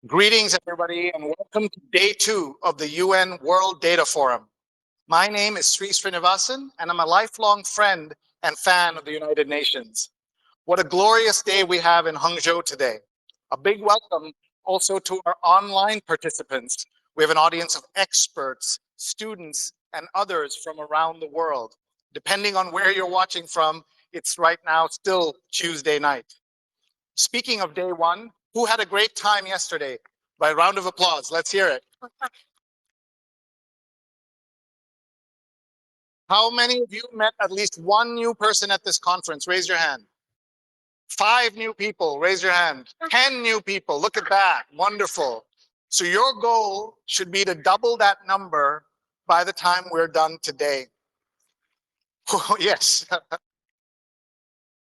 Greetings, everybody, and welcome to day 2 of the UN World Data Forum. My name is Sri Srinivasan, and I'm a lifelong friend and fan of the United Nations. What a glorious day we have in Hangzhou today. A big welcome also to our online participants. We have an audience of experts, students, and others from around the world. Depending on where you're watching from, it's right now still Tuesday night. Speaking of day 1, who had a great time yesterday? By a round of applause, let's hear it. How many of you met at least one new person at this conference? Raise your hand. 5 new people, raise your hand. 10 new people, look at that, wonderful. So your goal should be to double that number by the time we're done today. Oh, yes.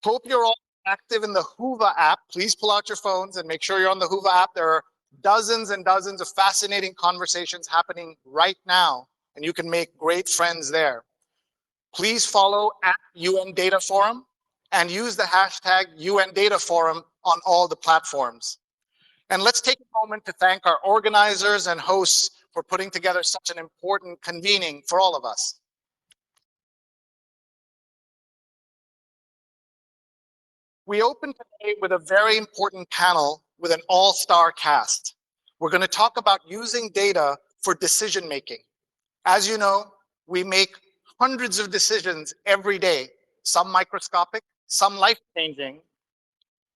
Hope you're all active in the Hoover app. Please pull out your phones and make sure you're on the Hoover app. There are dozens and dozens of fascinating conversations happening right now, and you can make great friends there. Please follow at UN Data Forum and use the hashtag UN Data Forum on all the platforms. And let's take a moment to thank our organizers and hosts for putting together such an important convening for all of us. We open today with a very important panel with an all-star cast. We're going to talk about using data for decision making. As you know, we make hundreds of decisions every day, some microscopic, some life-changing,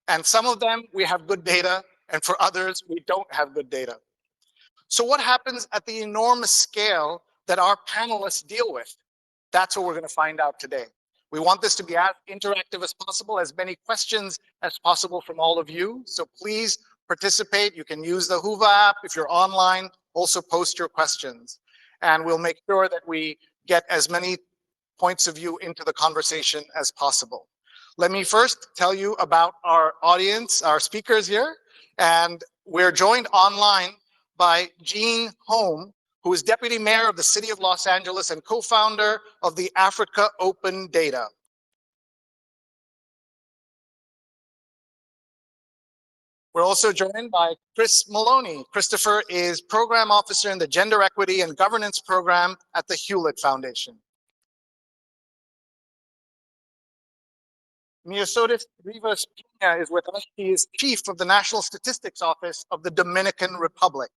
and some of them we have good data, and for others we don't have good data. So what happens at the enormous scale that our panelists deal with? That's what we're going to find out today. We want this to be as interactive as possible, as many questions as possible from all of you. So please participate. You can use the Hoover app. If you're online, also post your questions. And we'll make sure that we get as many points of view into the conversation as possible. Let me first tell you about our audience, our speakers here. And we're joined online by Jean Home, who is Deputy Mayor of the City of Los Angeles and co-founder of the Africa Open Data. We're also joined by Chris Maloney. Christopher is Program Officer in the Gender Equity and Governance Program at the Hewlett Foundation. Miosotis Rivas Pina is with us. She is Chief of the National Statistics Office of the Dominican Republic.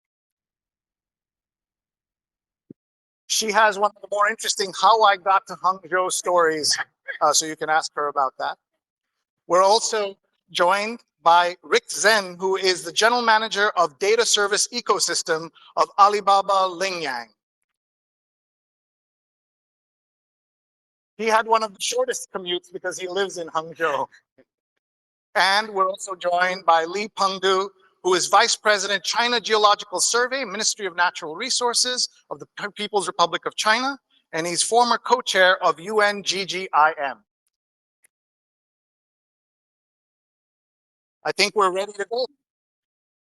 She has one of the more interesting how I got to Hangzhou stories, so you can ask her about that. We're also joined by Rick Zhen, who is the General Manager of Data Service Ecosystem of Alibaba Lingyang. He had one of the shortest commutes because he lives in Hangzhou. And we're also joined by Li Pengdu, who is Vice President, China Geological Survey, Ministry of Natural Resources of the People's Republic of China, and he's former co-chair of UNWDF. I think we're ready to go.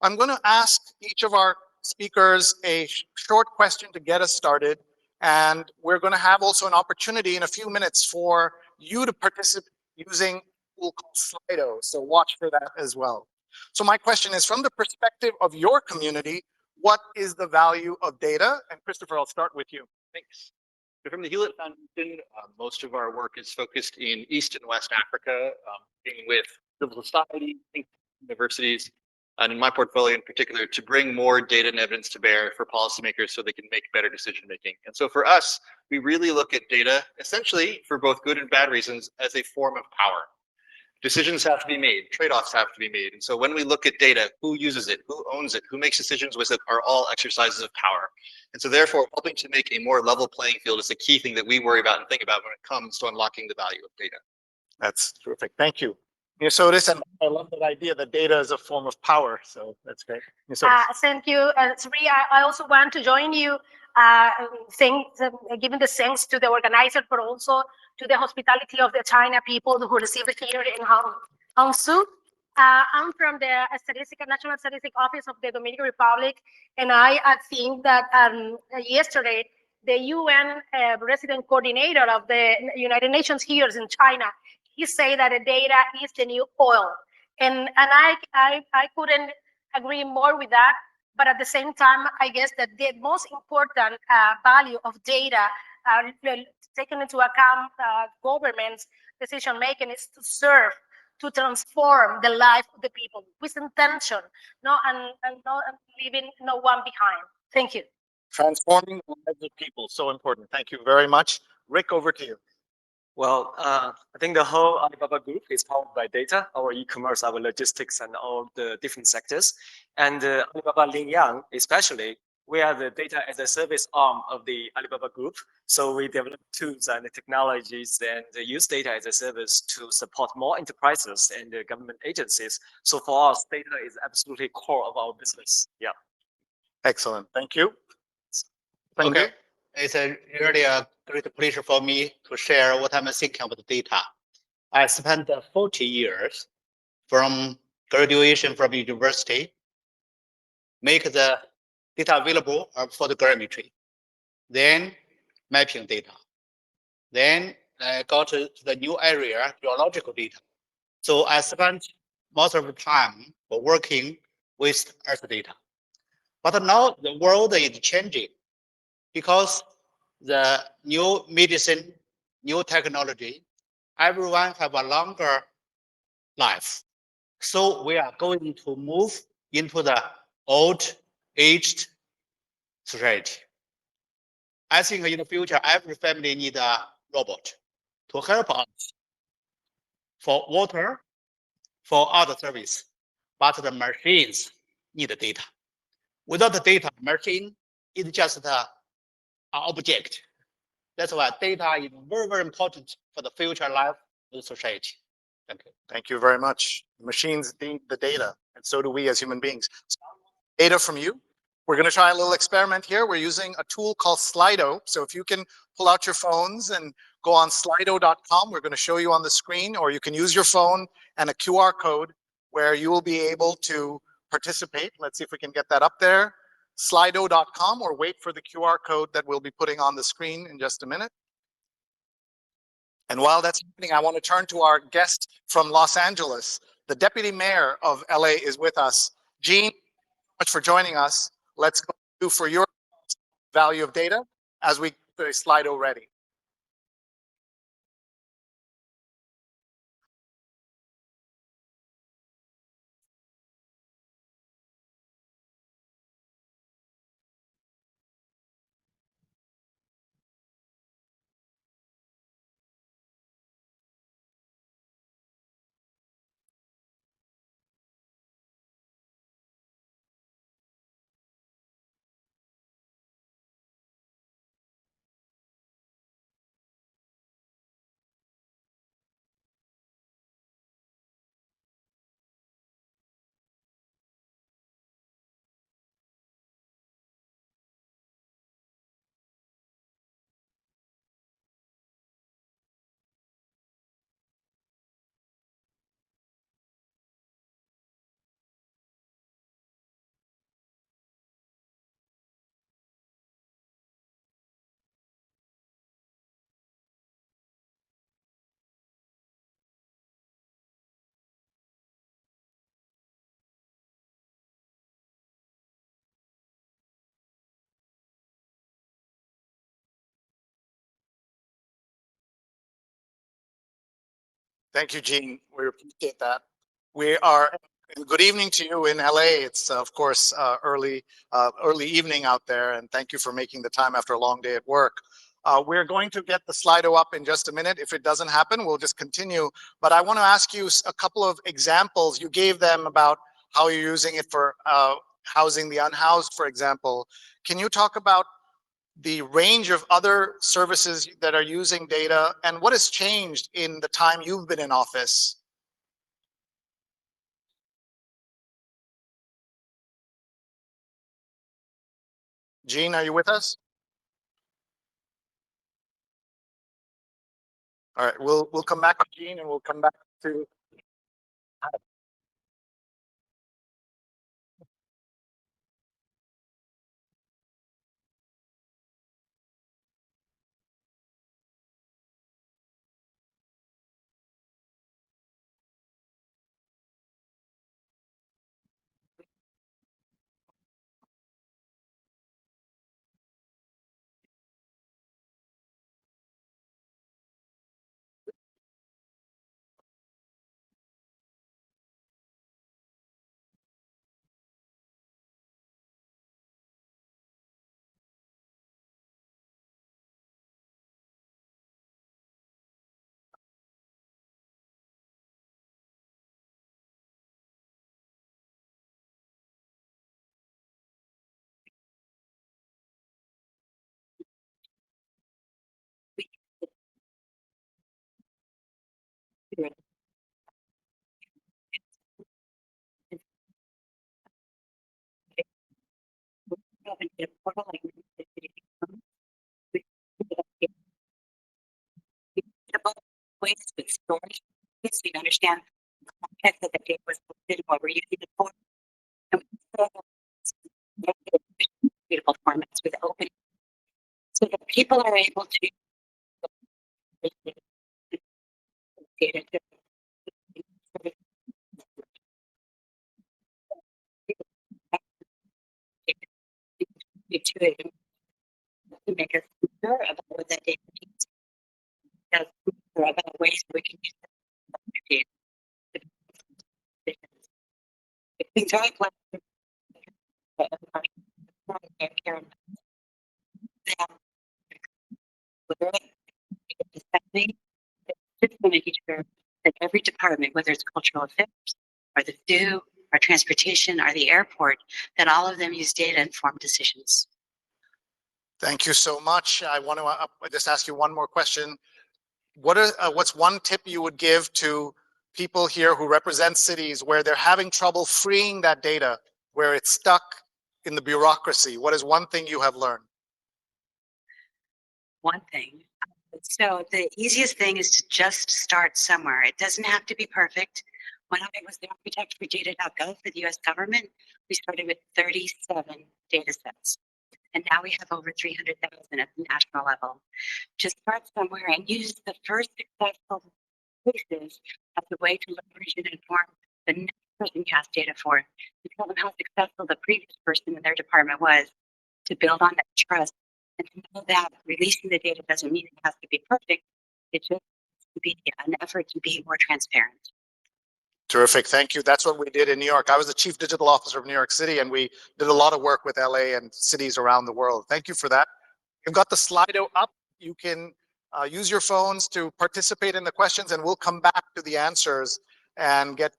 I'm going to ask each of our speakers a short question to get us started, and we're going to have also an opportunity in a few minutes for you to participate using a tool called Slido, so watch for that as well. So my question is, from the perspective of your community, what is the value of data? And Christopher, I'll start with you. Thanks. So from the Hewlett Foundation, most of our work is focused in East and West Africa, working with civil society, universities, and in my portfolio in particular, to bring more data and evidence to bear for policymakers so they can make better decision making. And so for us, we really look at data essentially for both good and bad reasons as a form of power. Decisions have to be made, trade-offs have to be made. And so when we look at data, who uses it, who owns it, who makes decisions with it are all exercises of power. And so therefore, helping to make a more level playing field is a key thing that we worry about and think about when it comes to unlocking the value of data. That's terrific. Thank you. Miosotis, and I love that idea that data is a form of power. So that's great. Thank you, Sri. I also want to join you, giving the thanks to the organizer, but also to the hospitality of the China people who received here in Hangzhou. I'm from the National Statistical Office of the Dominican Republic, and I think that yesterday, the UN resident coordinator of the United Nations here in China, he said that the data is the new oil. And I couldn't agree more with that. But at the same time, I guess that the most important value of data taken into account government's decision making is to serve, to transform the life of the people with intention, and not leaving no one behind. Thank you. Transforming the lives of people, so important. Thank you very much. Rick, over to you. Well, I think the whole Alibaba group is powered by data, our e-commerce, our logistics, and all the different sectors. And Alibaba Lingyang, especially, we are the data as a service arm of the Alibaba group. So we develop tools and technologies and use data as a service to support more enterprises and government agencies. So for us, data is absolutely core of our business. Yeah. Excellent. Thank you. Thank Okay. It's really a great pleasure for me to share what I'm thinking about data. I spent 40 years from graduation from university, make the data available for the telemetry, then mapping data. Then I got to the new area, geological data. So I spent most of the time working with Earth data. But now the world is changing because the new medicine, new technology, everyone have a longer life. So we are going to move into the old aged society. I think in the future, every family need a robot to help us for water, for other service, but the machines need data. Without the data, machine is just an object. That's why data is very, very important for the future life of the society. Thank you. Thank you very much. Machines need the data, and so do we as human beings. So, data from you. We're going to try a little experiment here. We're using a tool called Slido. So if you can pull out your phones and go on slido.com, we're going to show you on the screen, or you can use your phone and a QR code where you will be able to participate. Let's see if we can get that up there. Slido.com, or wait for the QR code that we'll be putting on the screen in just a minute. And while that's happening, I want to turn to our guest from Los Angeles. The deputy mayor of LA is with us. Jean, thank you so much for joining us. Let's go for your value of data as we get the Slido ready. Thank you, Jean. We appreciate that. We are, and good evening to you in LA. It's of course early evening out there, and thank you for making the time after a long day at work. We're going to get the Slido up in just a minute. If it doesn't happen, we'll just continue. But I want to ask you a couple of examples. You gave them about how you're using it for housing the unhoused, for example. Can you talk about the range of other services that are using data and what has changed in the time you've been in office? Jean, are you with us? All right, we'll come back to Jean, and we'll come back to open data portal like ways to storage, so you understand the context that the data was posted, what we're using it for. And beautiful formats with open, so that people are able to data to it to make us sure about what that data means. Because there are about ways we can use that data. It's very flexible. Just making sure that every department, whether it's cultural affairs or the zoo or transportation or the airport, that all of them use data informed decisions. Thank you so much. I want to just ask you one more question. What's one tip you would give to people here who represent cities where they're having trouble freeing that data, where it's stuck in the bureaucracy? What is one thing you have learned? One thing. So the easiest thing is to just start somewhere. It doesn't have to be perfect. When I was the architect for data.gov for the US government, we started with 37 data sets. And now we have over 300,000 at the national level. Just start somewhere and use the first successful cases as a way to leverage and inform the next person you have data for, to tell them how successful the previous person in their department was, to build on that trust, and to know that releasing the data doesn't mean it has to be perfect. It just has to be an effort to be more transparent. Terrific. Thank you. That's what we did in New York. I was the chief digital officer of New York City, and we did a lot of work with LA and cities around the world. Thank you for that. We've got the Slido up. You can use your phones to participate in the questions, and we'll come back to the answers and get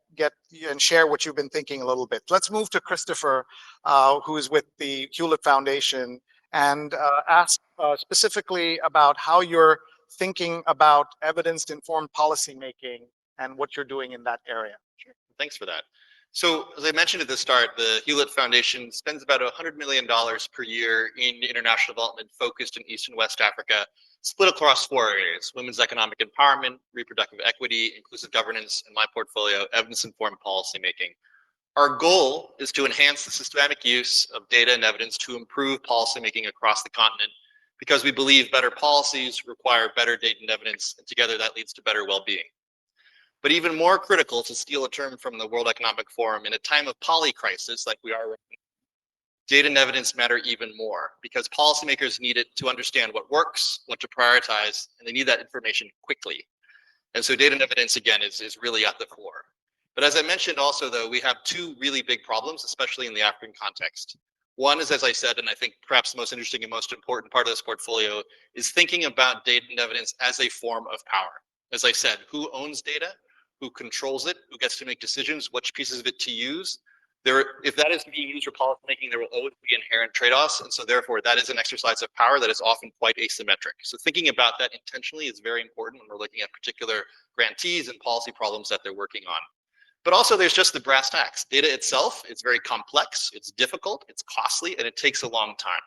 and share what you've been thinking a little bit. Let's move to Christopher, who is with the Hewlett Foundation, and ask specifically about how you're thinking about evidence-informed policymaking and what you're doing in that area. Sure. Thanks for that. So as I mentioned at the start, the Hewlett Foundation spends about $100 million per year in international development focused in East and West Africa, split across 4 areas: women's economic empowerment, reproductive equity, inclusive governance, and my portfolio, evidence-informed policymaking. Our goal is to enhance the systematic use of data and evidence to improve policymaking across the continent, because we believe better policies require better data and evidence, and together that leads to better well-being. But even more critical, to steal a term from the World Economic Forum, in a time of polycrisis like we are right now, data and evidence matter even more, because policymakers need it to understand what works, what to prioritize, and they need that information quickly. And so data and evidence, again, is really at the core. But as I mentioned also, though, we have 2 really big problems, especially in the African context. One is, as I said, and I think perhaps the most interesting and most important part of this portfolio, is thinking about data and evidence as a form of power. As I said, who owns data? Who controls it, who gets to make decisions, which pieces of it to use. If that is being used for policymaking, there will always be inherent trade-offs, and so therefore that is an exercise of power that is often quite asymmetric. So thinking about that intentionally is very important when we're looking at particular grantees and policy problems that they're working on. But also there's just the brass tacks. Data itself, it's very complex, it's difficult, it's costly, and it takes a long time.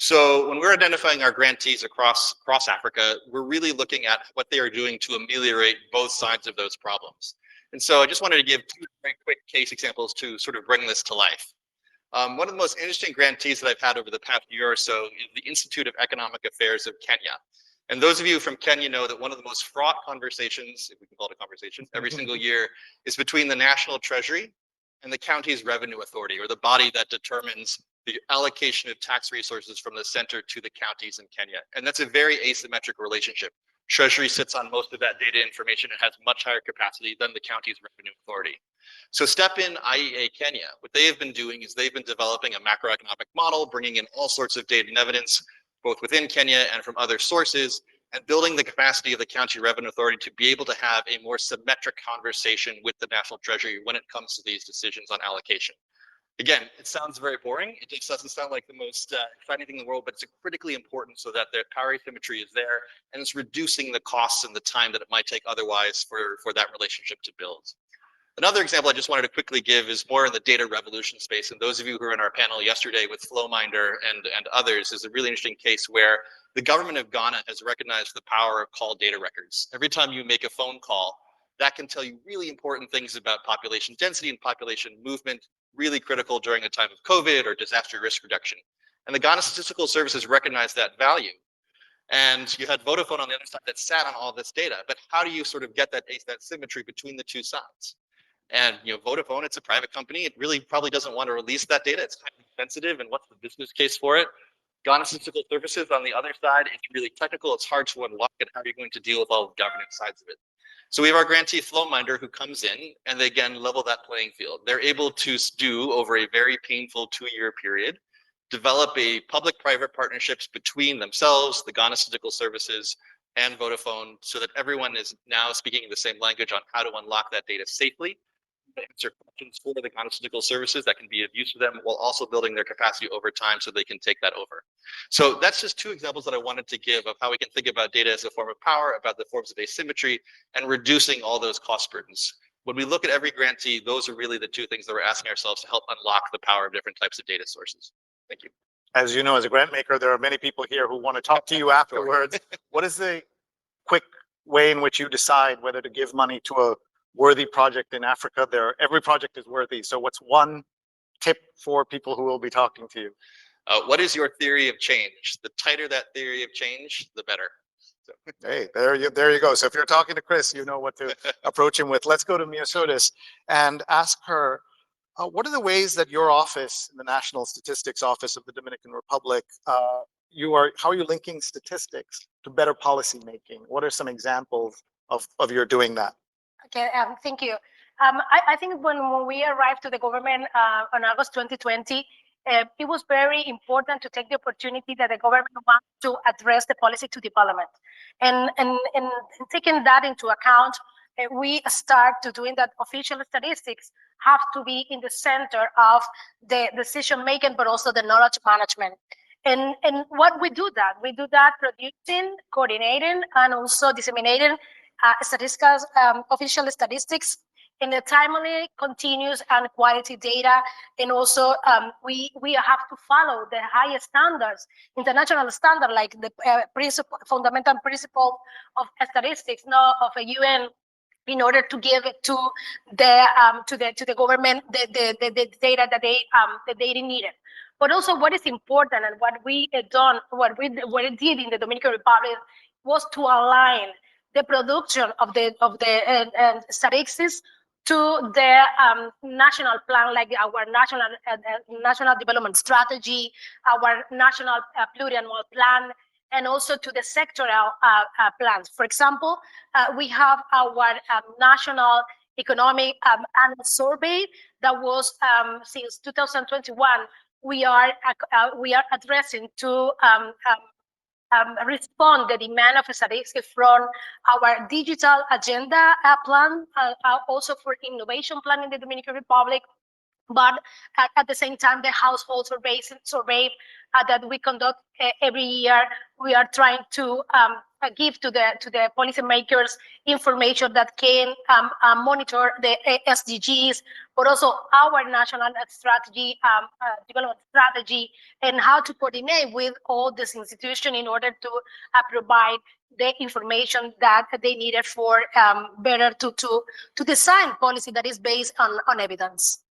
So when we're identifying our grantees across Africa, we're really looking at what they are doing to ameliorate both sides of those problems. And so I just wanted to give 2 very quick case examples to sort of bring this to life. One of the most interesting grantees that I've had over the past year or so is the Institute of Economic Affairs of Kenya. And those of you from Kenya know that one of the most fraught conversations, if we can call it a conversation, every single year is between the National Treasury and the county's revenue authority, or the body that determines the allocation of tax resources from the center to the counties in Kenya. And that's a very asymmetric relationship. Treasury sits on most of that data information and has much higher capacity than the county's revenue authority. So step in IEA Kenya. What they have been doing is they've been developing a macroeconomic model, bringing in all sorts of data and evidence, both within Kenya and from other sources, and building the capacity of the county revenue authority to be able to have a more symmetric conversation with the National Treasury when it comes to these decisions on allocation. Again, it sounds very boring. It just doesn't sound like the most exciting thing in the world, but it's critically important so that the power asymmetry is there, and it's reducing the costs and the time that it might take otherwise for that relationship to build. Another example I just wanted to quickly give is more in the data revolution space. And those of you who were in our panel yesterday with Flowminder and others is a really interesting case where the government of Ghana has recognized the power of call data records. Every time you make a phone call, that can tell you really important things about population density and population movement, really critical during a time of COVID or disaster risk reduction. And the Ghana Statistical Services recognized that value. And you had Vodafone on the other side that sat on all this data. But how do you sort of get that symmetry between the two sides? And Vodafone, it's a private company. It really probably doesn't want to release that data. It's highly sensitive, and what's the business case for it? Ghana Statistical Services on the other side, it's really technical. It's hard to unlock it. How are you going to deal with all the governance sides of it? So we have our grantee Flowminder who comes in and they again level that playing field. They're able to do over a very painful 2-year period, develop a public-private partnerships between themselves, the Ghana Statistical Services, and Vodafone, so that everyone is now speaking the same language on how to unlock that data safely, answer questions for the Ghana Statistical Services that can be of use to them, while also building their capacity over time so they can take that over. So that's just 2 examples that I wanted to give of how we can think about data as a form of power, about the forms of asymmetry, and reducing all those cost burdens. When we look at every grantee, those are really the 2 things that we're asking ourselves to help unlock the power of different types of data sources. Thank you. As you know, as a grant maker, there are many people here who want to talk to you afterwards. What is the quick way in which you decide whether to give money to a worthy project in Africa? Every project is worthy. So what's one tip for people who will be talking to you? What is your theory of change? The tighter that theory of change, the better. So. Hey, there you go. So if you're talking to Chris, you know what to approach him with. Let's go to Mia Sotis and ask her, what are the ways that your office, the National Statistics Office of the Dominican Republic, how are you linking statistics to better policy making? What are some examples of your doing that? Okay, thank you. I think when we arrived to the government on August 2020, it was very important to take the opportunity that the government wants to address the policy to development. And taking that into account, we start to doing that official statistics have to be in the center of the decision making, but also the knowledge management. And what we do that producing, coordinating, and also disseminating statistical official statistics in a timely, continuous, and quality data. And also we have to follow the highest standards, international standard, like the fundamental principle of statistics, of a UN, in order to give it to the government the data that they needed. But also, what is important and what we did in the Dominican Republic was to align the production of the statistics to the national plan, like our national development strategy, our national pluriannual plan, and also to the sectoral plans. For example, we have our national economic annual survey that was since 2021. We are addressing to respond the demand of statistics from our digital agenda plan, also for innovation plan in the Dominican Republic. But at the same time, the household survey that we conduct every year, we are trying to give to the policymakers information that can monitor the SDGs, but also our national strategy, development strategy, and how to coordinate with all these institutions in order to provide the information that they needed for better to design policy that is based on evidence.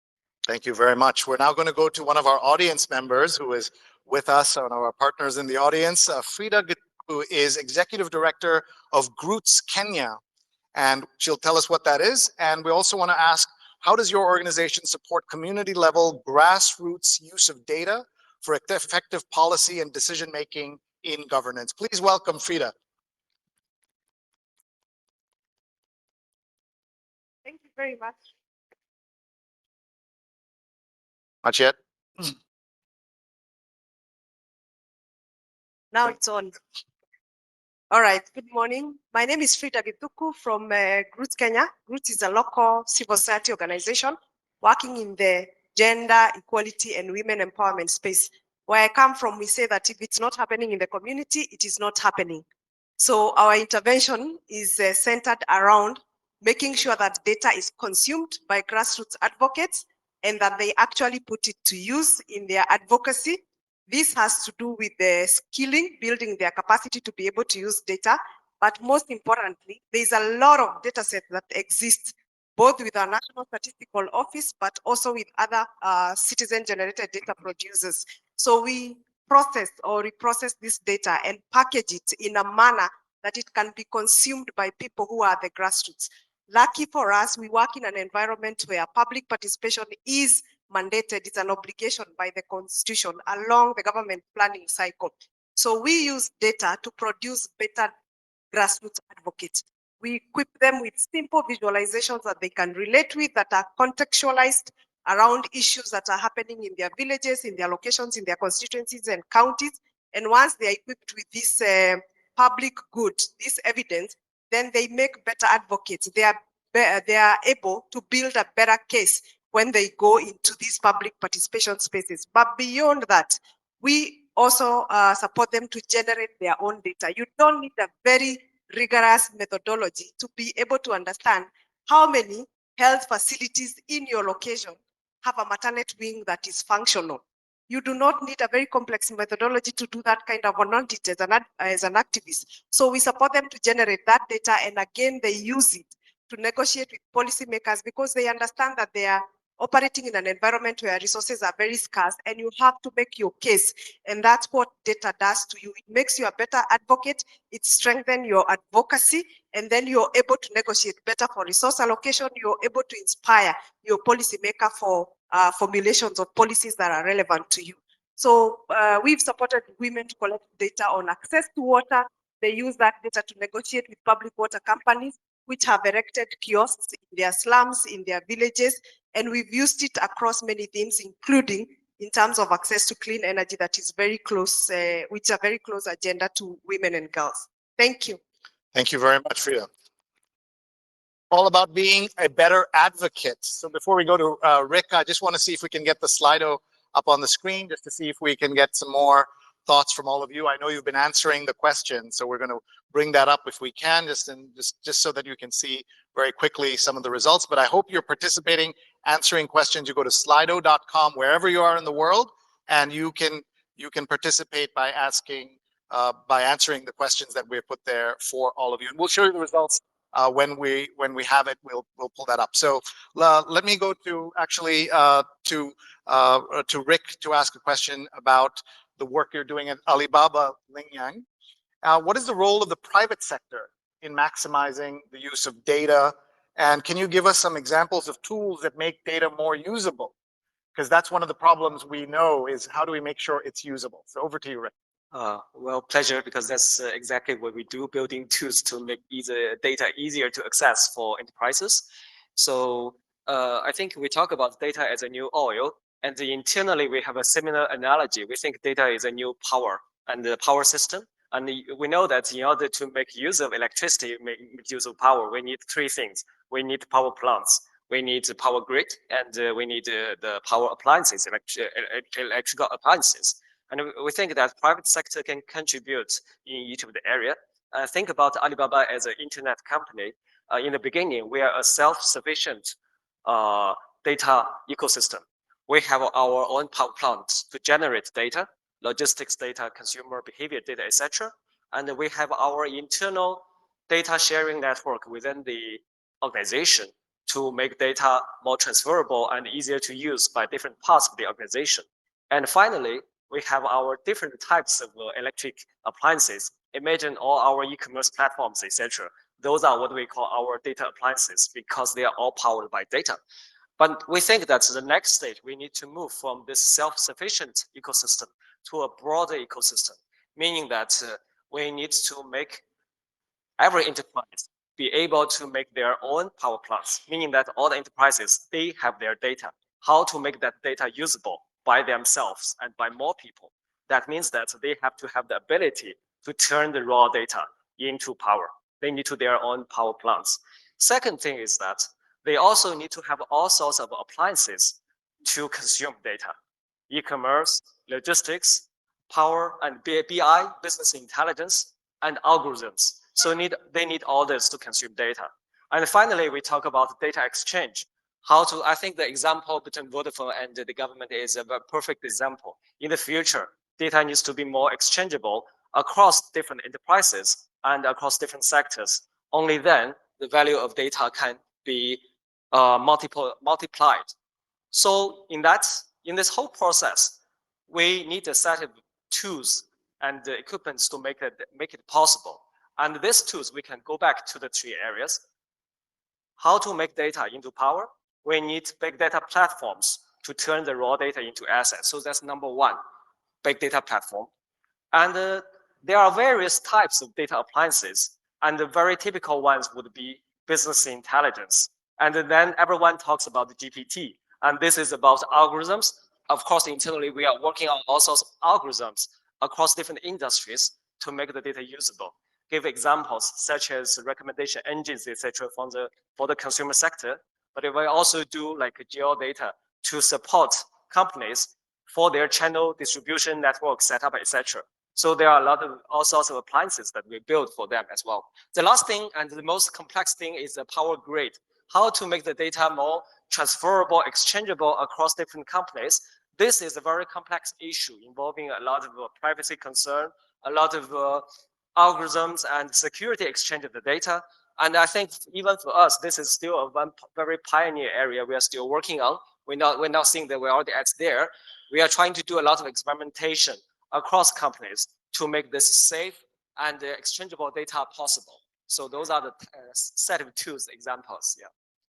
Thank you very much. We're now going to go to one of our audience members who is with us, one of our partners in the audience, Frida, who is Executive Director of GROOTS Kenya. And she'll tell us what that is. And we also want to ask, how does your organization support community-level grassroots use of data for effective policy and decision-making in governance? Please welcome Frida. Thank you very much. Not yet. Now it's on. All right, good morning. My name is Frida Gituku from GROOTS Kenya. GROOTS is a local civil society organization working in the gender equality and women empowerment space. Where I come from, we say that if it's not happening in the community, it is not happening. So our intervention is centered around making sure that data is consumed by grassroots advocates and that they actually put it to use in their advocacy. This has to do with the skilling, building their capacity to be able to use data. But most importantly, there's a lot of data sets that exist both with our National Statistical Office, but also with other citizen-generated data producers. So we process or reprocess this data and package it in a manner that it can be consumed by people who are the grassroots. Lucky for us, we work in an environment where public participation is mandated. It's an obligation by the Constitution along the government planning cycle. So we use data to produce better grassroots advocates. We equip them with simple visualizations that they can relate with, that are contextualized around issues that are happening in their villages, in their locations, in their constituencies and counties. And once they are equipped with this public good, this evidence, then they make better advocates. They are able to build a better case when they go into these public participation spaces. But beyond that, we also support them to generate their own data. You don't need a very rigorous methodology to be able to understand how many health facilities in your location have a maternity wing that is functional. You do not need a very complex methodology to do that kind of an audit as an activist. So we support them to generate that data, and again, they use it to negotiate with policymakers because they understand that they are operating in an environment where resources are very scarce and you have to make your case. And that's what data does to you. It makes you a better advocate, it strengthens your advocacy, and then you're able to negotiate better for resource allocation. You're able to inspire your policymaker for formulations of policies that are relevant to you. So we've supported women to collect data on access to water. They use that data to negotiate with public water companies, which have erected kiosks in their slums, in their villages, and we've used it across many themes, including in terms of access to clean energy that is very close, which are very close agenda to women and girls. Thank you. Thank you very much, Frida. All about being a better advocate. So before we go to Rick, I just want to see if we can get the Slido up on the screen, just to see if we can get some more thoughts from all of you. I know you've been answering the question, so we're going to bring that up if we can, just so that you can see very quickly some of the results. But I hope you're participating, answering questions. You go to slido.com wherever you are in the world, and you can participate by asking, by answering the questions that we have put there for all of you. And we'll show you the results when we have it. We'll pull that up. So let me go to actually to Rick to ask a question about the work you're doing at Alibaba Lingyang. What is the role of the private sector in maximizing the use of data? And can you give us some examples of tools that make data more usable? Because that's one of the problems we know, is how do we make sure it's usable? So over to you, Rick. Well, pleasure, because that's exactly what we do, building tools to make data easier to access for enterprises. So I think we talk about data as a new oil, and internally we have a similar analogy. We think data is a new power and the power system. And we know that in order to make use of electricity, make use of power, we need three things. We need power plants, we need the power grid, and we need the power appliances, electrical appliances. And we think that private sector can contribute in each of the area. Think about Alibaba as an internet company. In the beginning, we are a self-sufficient data ecosystem. We have our own power plants to generate data, logistics data, consumer behavior data, etc. And we have our internal data sharing network within the organization to make data more transferable and easier to use by different parts of the organization. And finally, we have our different types of electric appliances. Imagine all our e-commerce platforms, etc. Those are what we call our data appliances because they are all powered by data. But we think that the next stage, we need to move from this self-sufficient ecosystem to a broader ecosystem, meaning that we need to make every enterprise be able to make their own power plants, meaning that all the enterprises, they have their data. How to make that data usable by themselves and by more people. That means that they have to have the ability to turn the raw data into power. They need to their own power plants. Second thing is that they also need to have all sorts of appliances to consume data. E-commerce, logistics, power, and BI, business intelligence, and algorithms. So they need all this to consume data. And finally, we talk about data exchange. I think the example between Vodafone and the government is a perfect example. In the future, data needs to be more exchangeable across different enterprises and across different sectors. Only then the value of data can be multiplied. So in this whole process, we need a set of tools and the equipments to make it possible. And these tools, we can go back to the 3 areas. How to make data into power? We need big data platforms to turn the raw data into assets. So that's number 1, big data platform. And there are various types of data appliances. And the very typical ones would be business intelligence. And then everyone talks about the GPT. And this is about algorithms. Of course, internally, we are working on all sorts of algorithms across different industries to make the data usable. Give examples such as recommendation engines, etc., for the consumer sector. But we also do like geodata to support companies for their channel distribution network setup, etc. So there are a lot of all sorts of appliances that we build for them as well. The last thing and the most complex thing is the power grid. How to make the data more transferable, exchangeable across different companies. This is a very complex issue involving a lot of privacy concern, a lot of algorithms and security exchange of the data. And I think even for us, this is still a very pioneer area we are still working on. We're not seeing that we're already at there. We are trying to do a lot of experimentation across companies to make this safe and exchangeable data possible. So those are the set of tools examples. Yeah.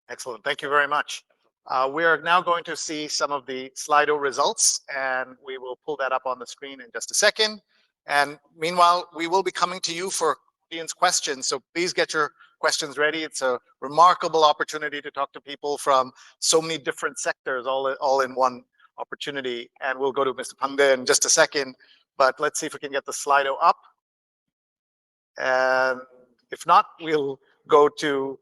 Excellent. Thank you very much. We are now going to see some of the Slido results, and we will pull that up on the screen in just a second. And meanwhile, we will be coming to you for audience questions. So please get your questions ready. It's a remarkable opportunity to talk to people from so many different sectors all in one opportunity. And we'll go to Mr. Pangde in just a second, but let's see if we can get the Slido up. And if not, we'll go to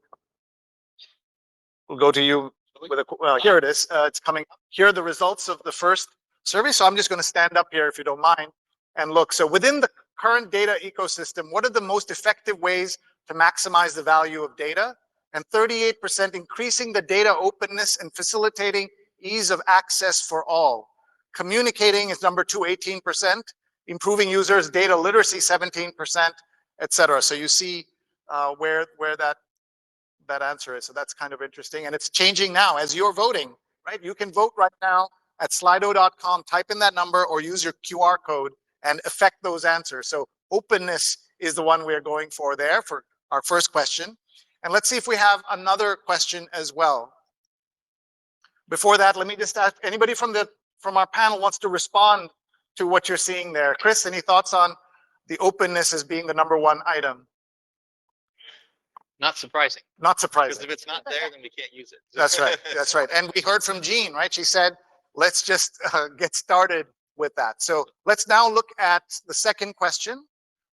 you with a, here it is. It's coming up. Here are the results of the first survey. So I'm just going to stand up here if you don't mind and look. So within the current data ecosystem, what are the most effective ways to maximize the value of data? And 38% increasing the data openness and facilitating ease of access for all. Communicating is number 2, 18%. Improving users' data literacy, 17%, etc. So you see where that answer is. So that's kind of interesting. And it's changing now as you're voting, right? You can vote right now at slido.com, type in that number or use your QR code and affect those answers. So openness is the one we're going for there for our first question. And let's see if we have another question as well. Before that, let me just ask anybody from our panel wants to respond to what you're seeing there. Chris, any thoughts on the openness as being the number 1 item? Not surprising. Not surprising. Because if it's not there, then we can't use it. That's right. That's right. And we heard from Jean, right? She said, let's just get started with that. So let's now look at the second question,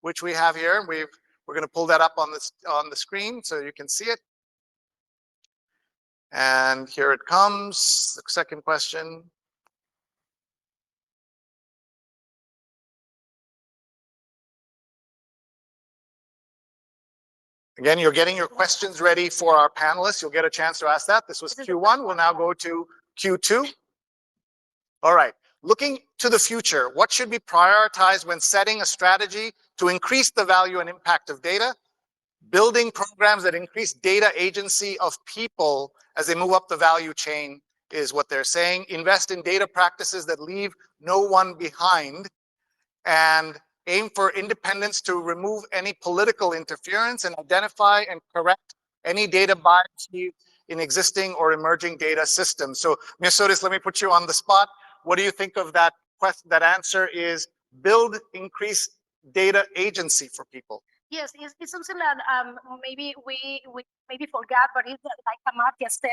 which we have here. We're going to pull that up on the screen so you can see it. And here it comes, the second question. Again, you're getting your questions ready for our panelists. You'll get a chance to ask that. This was Q1. We'll now go to Q2. All right. Looking to the future, what should be prioritized when setting a strategy to increase the value and impact of data? Building programs that increase data agency of people as they move up the value chain is what they're saying. Invest in data practices that leave no one behind, and aim for independence to remove any political interference and identify and correct any data bias in existing or emerging data systems. So, Ms. Sotis, let me put you on the spot. What do you think of that question? That answer is build, increase data agency for people. Yes, it's something that maybe we maybe forgot, but it's like Amartya said,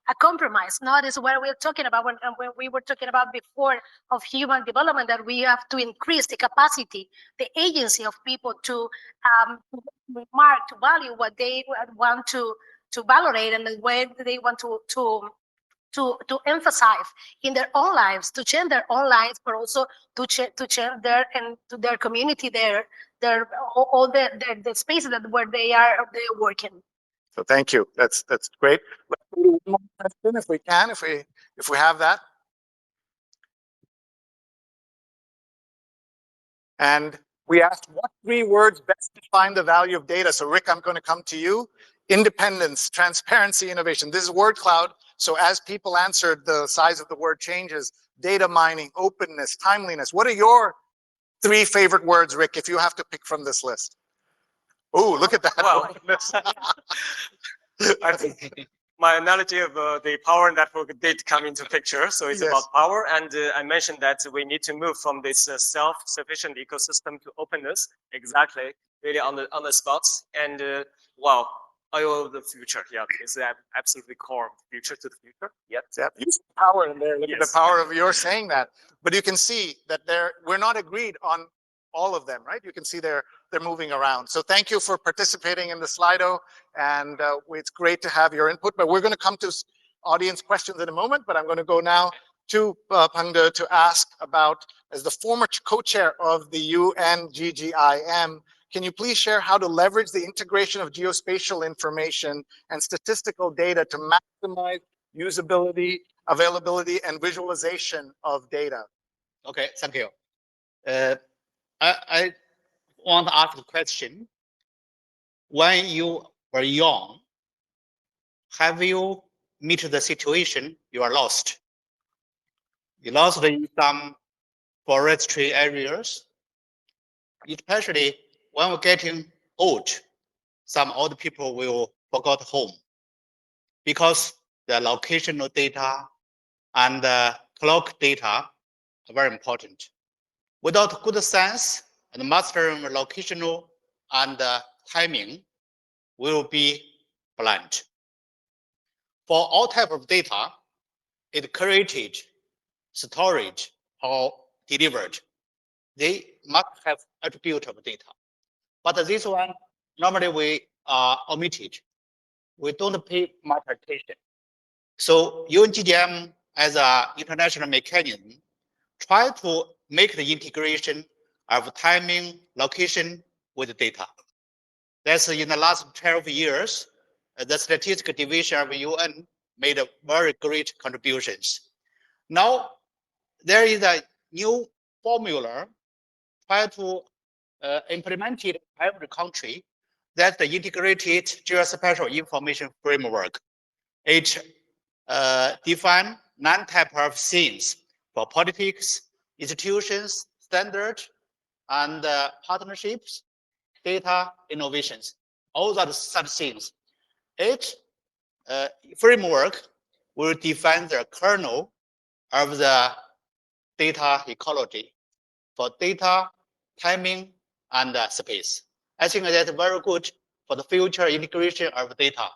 a compromise. Not is what we're talking about when we were talking about before of human development, that we have to increase the capacity, the agency of people to mark, to value what they want to validate and the way they want to emphasize in their own lives, to change their own lives, but also to change their community, all the spaces where they're working. So thank you. That's great. Let's do one more question if we can, if we have that. And we asked what 3 words best define the value of data. So Rick, I'm going to come to you. Independence, transparency, innovation. This is word cloud. So as people answered, the size of the word changes. Data mining, openness, timeliness. What are your 3 favorite words, Rick, if you have to pick from this list? Oh, look at that. Well, openness. I think my analogy of the power network did come into picture. So it's Yes. about power. And I mentioned that we need to move from this self-sufficient ecosystem to openness. Exactly. Really on the spots. And wow, oil of the future. Yeah, it's absolutely core future to the future. Yep. Yeah, use the power in there. Look at Yes. the power of your saying that. But you can see that we're not agreed on all of them, right? You can see they're moving around. So thank you for participating in the Slido, and it's great to have your input. But we're going to come to audience questions in a moment. But I'm going to go now to Pangde to ask about, as the former co-chair of the UNWDF, can you please share how to leverage the integration of geospatial information and statistical data to maximize usability, availability, and visualization of data? Okay, thank you. I want to ask a question. When you were young, have you met the situation you are lost? You lost in some forestry areas, especially when we're getting old. Some old people will forget home because the locational data and the clock data are very important. Without good sense and mastering locational and timing, will be blind. For all type of data, it created, storage, or delivered. They must have attribute of data. But this one, normally we omit it. We don't pay much attention. So UNWDF as an international mechanism, try to make the integration of timing, location with data. That's in the last 12 years, the statistical division of UN made a very great contributions. Now, there is a new formula try to implement it in every country. That's the integrated geospatial information framework. It define 9 type of things for politics, institutions, standard, and partnerships, data, innovations. All that such things. Each framework will define the kernel of the data ecology for data, timing, and space. I think that's very good for the future integration of data.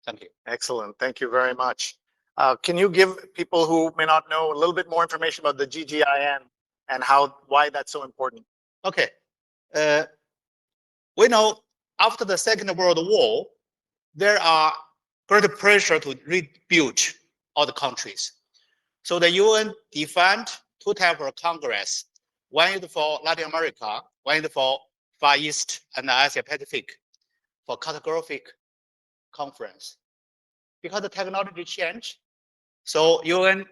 Thank you. Excellent. Thank you very much. Can you give people who may not know a little bit more information about the GGIN and why that's so important? Okay. We know after the Second World War, there are great pressure to rebuild all the countries. So the UN defined 2 types of Congress. One is for Latin America, one is for Far East and Asia Pacific for cartographic conference. Because the technology changed, so UN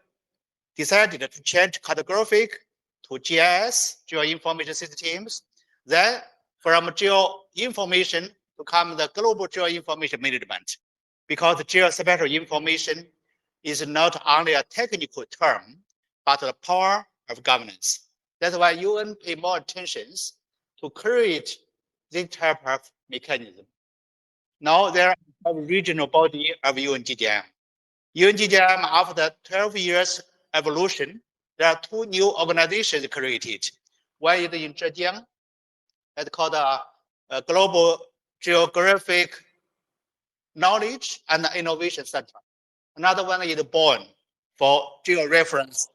decided to change cartographic to GIS, geoinformation systems. Then from geoinformation to come the global geoinformation management. Because geospatial information is not only a technical term, but the power of governance. That's why UN pay more attention to create this type of mechanism. Now there are a regional body of UNWDF. UNWDF, after 12 years evolution, there are 2 new organizations created. One is in Zhejiang, it's called a Global Geographic Knowledge and Innovation Center. Another one is born for georeference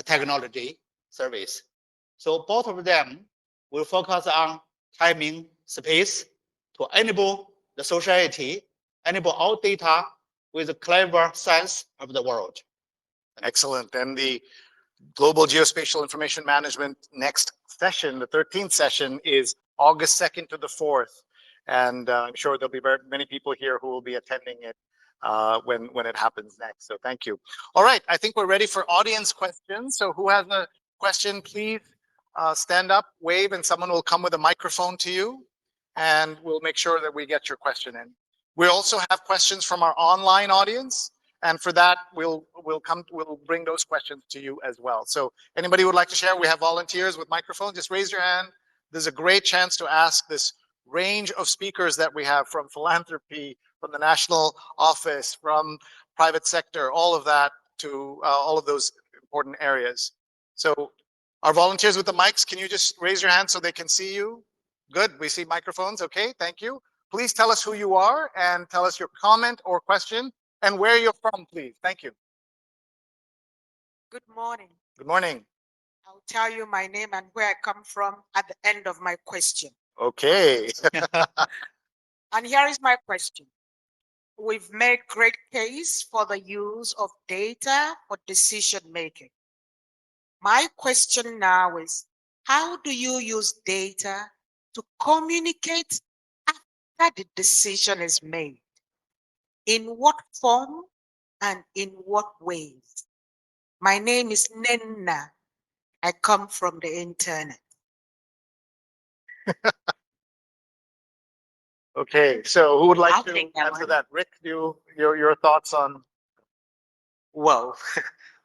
technology service. So both of them will focus on timing, space to enable the society, enable all data with a clever sense of the world. Excellent. And the Global Geospatial Information Management next session, the 13th session, is August 2nd to the 4th. And I'm sure there'll be many people here who will be attending it when it happens next. So thank you. All right, I think we're ready for audience questions. So who has a question, please stand up, wave, and someone will come with a microphone to you, and we'll make sure that we get your question in. We also have questions from our online audience, and for that, we'll bring those questions to you as well. So anybody who would like to share, we have volunteers with microphones. Just raise your hand. There's a great chance to ask this range of speakers that we have, from philanthropy, from the national office, from private sector, all of that, to all of those important areas. So our volunteers with the mics, can you just raise your hand so they can see you? Good, we see microphones. Okay, thank you. Please tell us who you are and tell us your comment or question and where you're from, please. Thank you. Good morning. Good morning. I'll tell you my name and where I come from at the end of my question. Okay. And here is my question. We've made great case for the use of data for decision making. My question now is, how do you use data to communicate after the decision is made? In what form and in what ways? My name is Nenna. I come from the internet. Okay, so who would like I'll to take that answer one. that? Rick, your thoughts on? Well,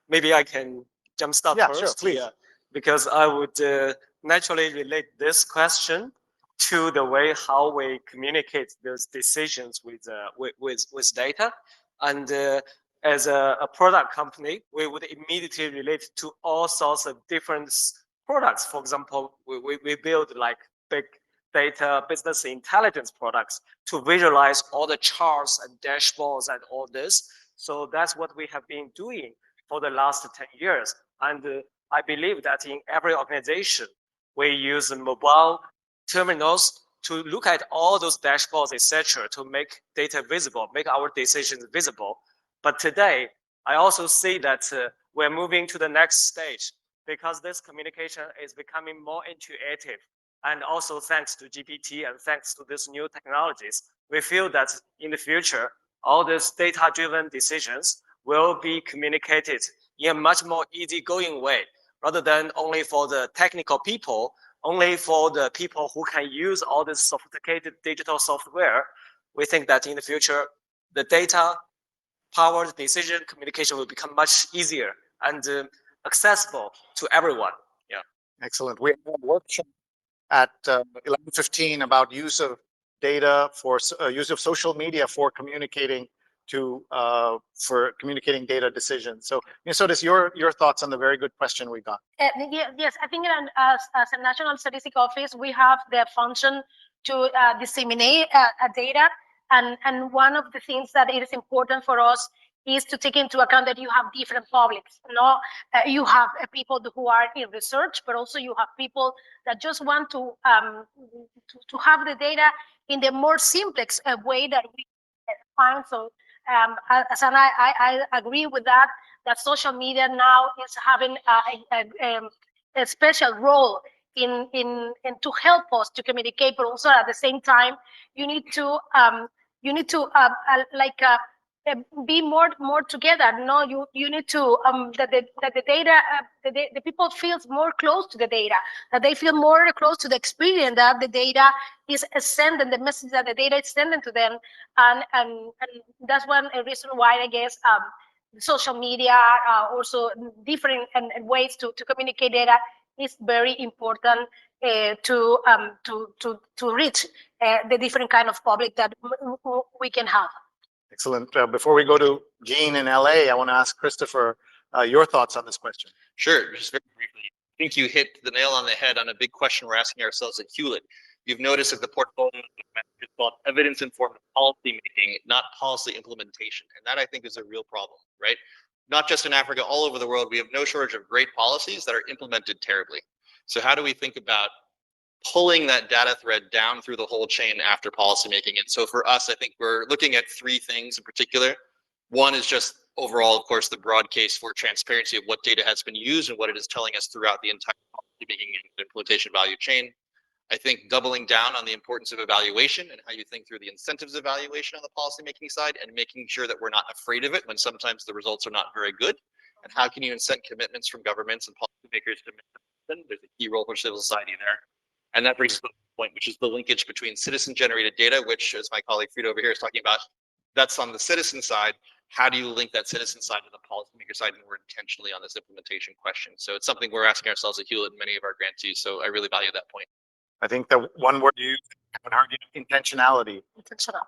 maybe I can jumpstart Yeah, first. sure, please. Yeah, because I would naturally relate this question to the way how we communicate those decisions with data. And as a product company, we would immediately relate to all sorts of different products. For example, we build like big data business intelligence products to visualize all the charts and dashboards and all this. So that's what we have been doing for the last 10 years. And I believe that in every organization, we use mobile terminals to look at all those dashboards, etc., to make data visible, make our decisions visible. But today, I also see that we're moving to the next stage because this communication is becoming more intuitive. And also thanks to GPT and thanks to these new technologies, we feel that in the future, all these data-driven decisions will be communicated in a much more easygoing way, rather than only for the technical people, only for the people who can use all this sophisticated digital software. We think that in the future, the data-powered decision communication will become much easier and accessible to everyone. Yeah. Excellent. We have a workshop at 11:15 about use of data for use of social media for communicating data decisions. So, Minnesota, your thoughts on the very good question we got? Yes, I think as a National Statistical Office, we have the function to disseminate data. And one of the things that it is important for us is to take into account that you have different publics. No, you have people who are in research, but also you have people that just want to have the data in the more simplex way that we find. So as I agree with that social media now is having a special role in to help us to communicate, but also at the same time you need to be more together. No, you need to that the data the people feels more close to the data, that they feel more close to the experience that the data is sending, the message that the data is sending to them, and that's one reason why I guess social media, also different ways to communicate data is very important to reach the different kind of public that we can have. Excellent. Before we go to Jean in LA, I want to ask Christopher your thoughts on this question. Sure, just very briefly. I think you hit the nail on the head on a big question we're asking ourselves at Hewlett. You've noticed that the portfolio is called evidence-informed policy making, not policy implementation. And that I think is a real problem, right? Not just in Africa, all over the world, we have no shortage of great policies that are implemented terribly. So how do we think about pulling that data thread down through the whole chain after policymaking? And so for us, I think we're looking at three things in particular. One is just overall, of course, the broad case for transparency of what data has been used and what it is telling us throughout the entire policymaking and implementation value chain. I think doubling down on the importance of evaluation and how you think through the incentives evaluation on the policymaking side and making sure that we're not afraid of it when sometimes the results are not very good. And how can you incent commitments from governments and policymakers to make them? There's a key role for civil society there. And that brings us to the point, which is the linkage between citizen generated data, which, as my colleague Frida over here is talking about, that's on the citizen side. How do you link that citizen side to the policymaker side more intentionally on this implementation question? So it's something we're asking ourselves at Hewlett and many of our grantees. So I really value that point. I think the one word you haven't heard yet, intentionality.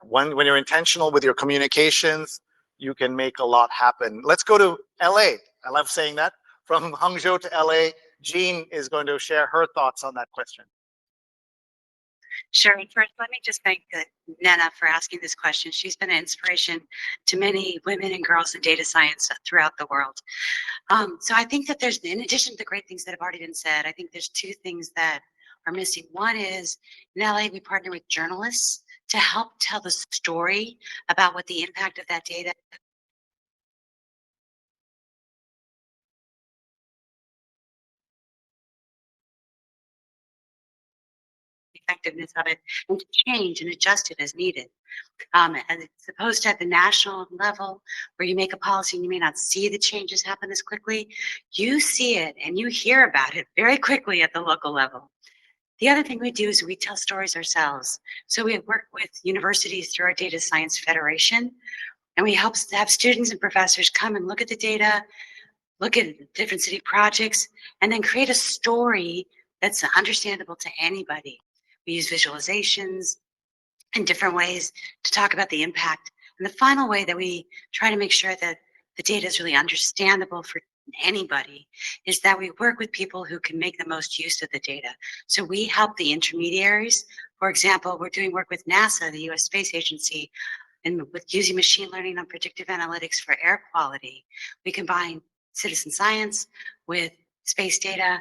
When you're intentional with your communications, you can make a lot happen. Let's go to LA. I love saying that. From Hangzhou to LA, Jean is going to share her thoughts on that question. Sure. And first, let me just thank Nena for asking this question. She's been an inspiration to many women and girls in data science throughout the world. So I think that there's, in addition to the great things that have already been said, I think there's two things that are missing. One is in LA, we partner with journalists to help tell the story about what the impact of that data effectiveness of it, and to change and adjust it as needed. And it's opposed to at the national level where you make a policy and you may not see the changes happen as quickly. You see it and you hear about it very quickly at the local level. The other thing we do is we tell stories ourselves. So we work with universities through our Data Science Federation, and we help have students and professors come and look at the data, look at different city projects, and then create a story that's understandable to anybody. We use visualizations and different ways to talk about the impact. And the final way that we try to make sure that the data is really understandable for anybody is that we work with people who can make the most use of the data. So we help the intermediaries. For example, we're doing work with NASA, the US Space Agency, and with using machine learning on predictive analytics for air quality. We combine citizen science with space data,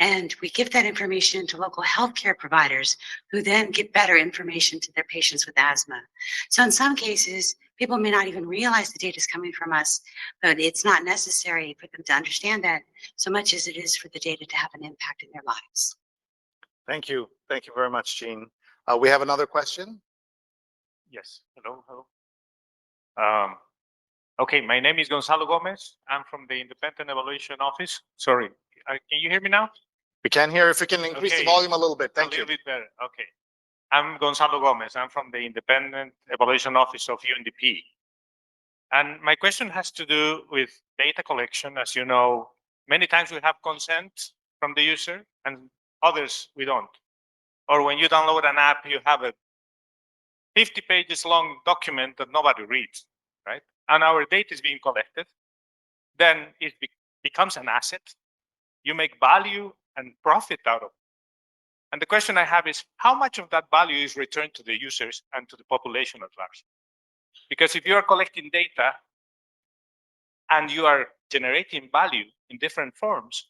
and we give that information to local healthcare providers who then give better information to their patients with asthma. So in some cases, people may not even realize the data is coming from us, but it's not necessary for them to understand that so much as it is for the data to have an impact in their lives. Thank you. Thank you very much, Jean. We have another question. Yes. Hello. Okay, my name is Gonzalo Gomez. I'm from the Independent Evaluation Office. Sorry, can you hear me now? We can hear if you can increase the volume a little bit. Thank you. A little bit better. Okay. I'm Gonzalo Gomez. I'm from the Independent Evaluation Office of UNDP. And my question has to do with data collection. As you know, many times we have consent from the user and others we don't. Or when you download an app, you have a 50 pages long document that nobody reads, right? And our data is being collected. Then it becomes an asset. You make value and profit out of it. And the question I have is, how much of that value is returned to the users and to the population at large? Because if you are collecting data and you are generating value in different forms,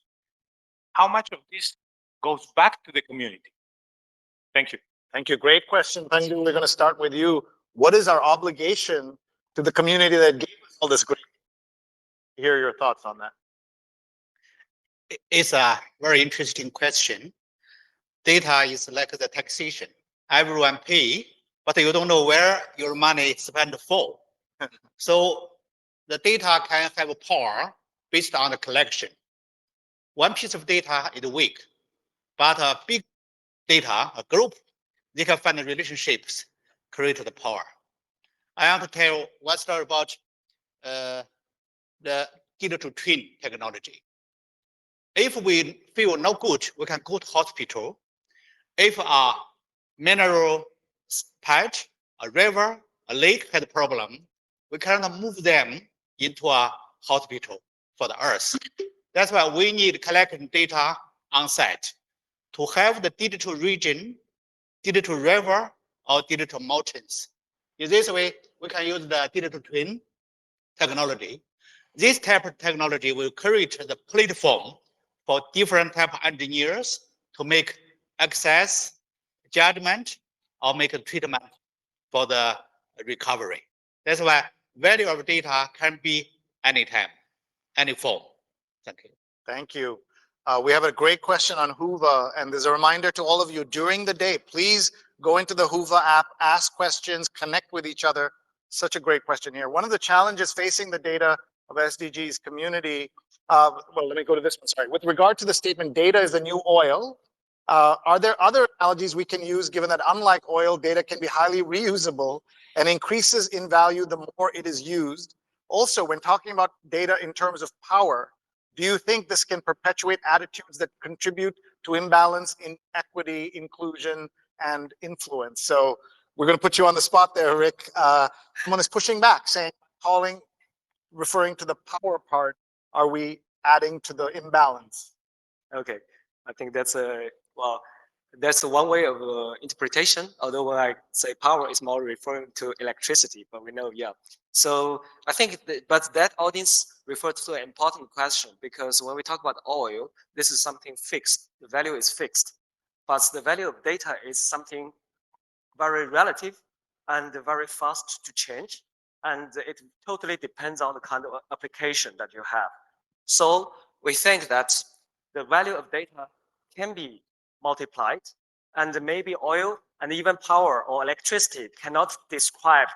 how much of this goes back to the community? Thank you. Thank you. Great question, Pandu. We're going to start with you. What is our obligation to the community that gave us all this great? Hear your thoughts on that. It's a very interesting question. Data is like the taxation. Everyone pay, but you don't know where your money is spent for. So the data can have a power based on the collection. One piece of data is weak, but a big data, a group, they can find the relationships, create the power. I want to tell one story about the digital twin technology. If we feel no good, we can go to hospital. If a mineral patch, a river, a lake had a problem, we cannot move them into a hospital for the earth. That's why we need collecting data on site to have the digital region, digital river, or digital mountains. In this way, we can use the digital twin technology. This type of technology will create the platform for different type of engineers to make access, judgment, or make a treatment for the recovery. That's why value of data can be anytime, any form. Thank you. Thank you. We have a great question on Hoover, and there's a reminder to all of you during the day, please go into the Hoover app, ask questions, connect with each other. Such a great question here. One of the challenges facing the data of SDGs community, well, let me go to this one, sorry. With regard to the statement, data is the new oil, are there other analogies we can use given that unlike oil, data can be highly reusable and increases in value the more it is used? Also, when talking about data in terms of power, do you think this can perpetuate attitudes that contribute to imbalance in equity, inclusion, and influence? So we're going to put you on the spot there, Rick. Someone is pushing back, saying, referring to the power part, are we adding to the imbalance? Okay, I think that's that's one way of interpretation. Although when I say power, it's more referring to electricity, but we know, yeah. So I think, but that audience referred to an important question, because when we talk about oil, this is something fixed. The value is fixed, but the value of data is something very relative and very fast to change, and it totally depends on the kind of application that you have. So we think that the value of data can be multiplied, and maybe oil and even power or electricity cannot describe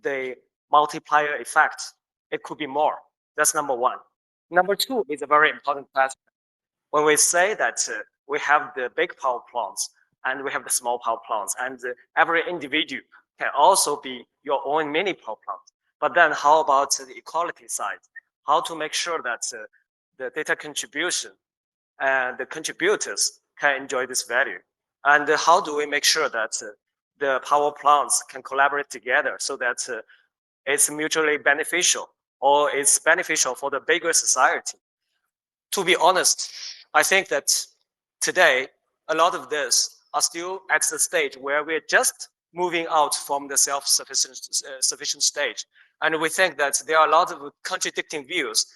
the multiplier effect. It could be more. That's number one. Number two is a very important question. When we say that we have the big power plants and we have the small power plants, and every individual can also be your own mini power plant. But then how about the equality side? How to make sure that the data contribution and the contributors can enjoy this value? And how do we make sure that the power plants can collaborate together so that it's mutually beneficial, or it's beneficial for the bigger society? To be honest, I think that today, a lot of this are still at the stage where we're just moving out from the self-sufficient stage. And we think that there are a lot of contradicting views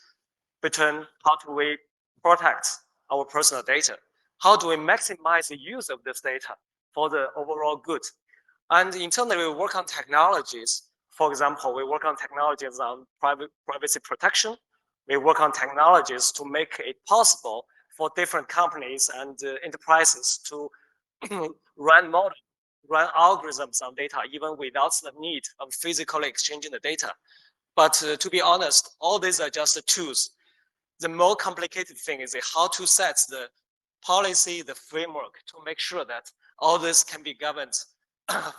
between how do we protect our personal data, how do we maximize the use of this data for the overall good. And internally, we work on technologies. For example, we work on technologies on privacy protection. We work on technologies to make it possible for different companies and enterprises to run models, run algorithms on data, even without the need of physically exchanging the data. But to be honest, all these are just tools. The more complicated thing is how to set the policy, the framework, to make sure that all this can be governed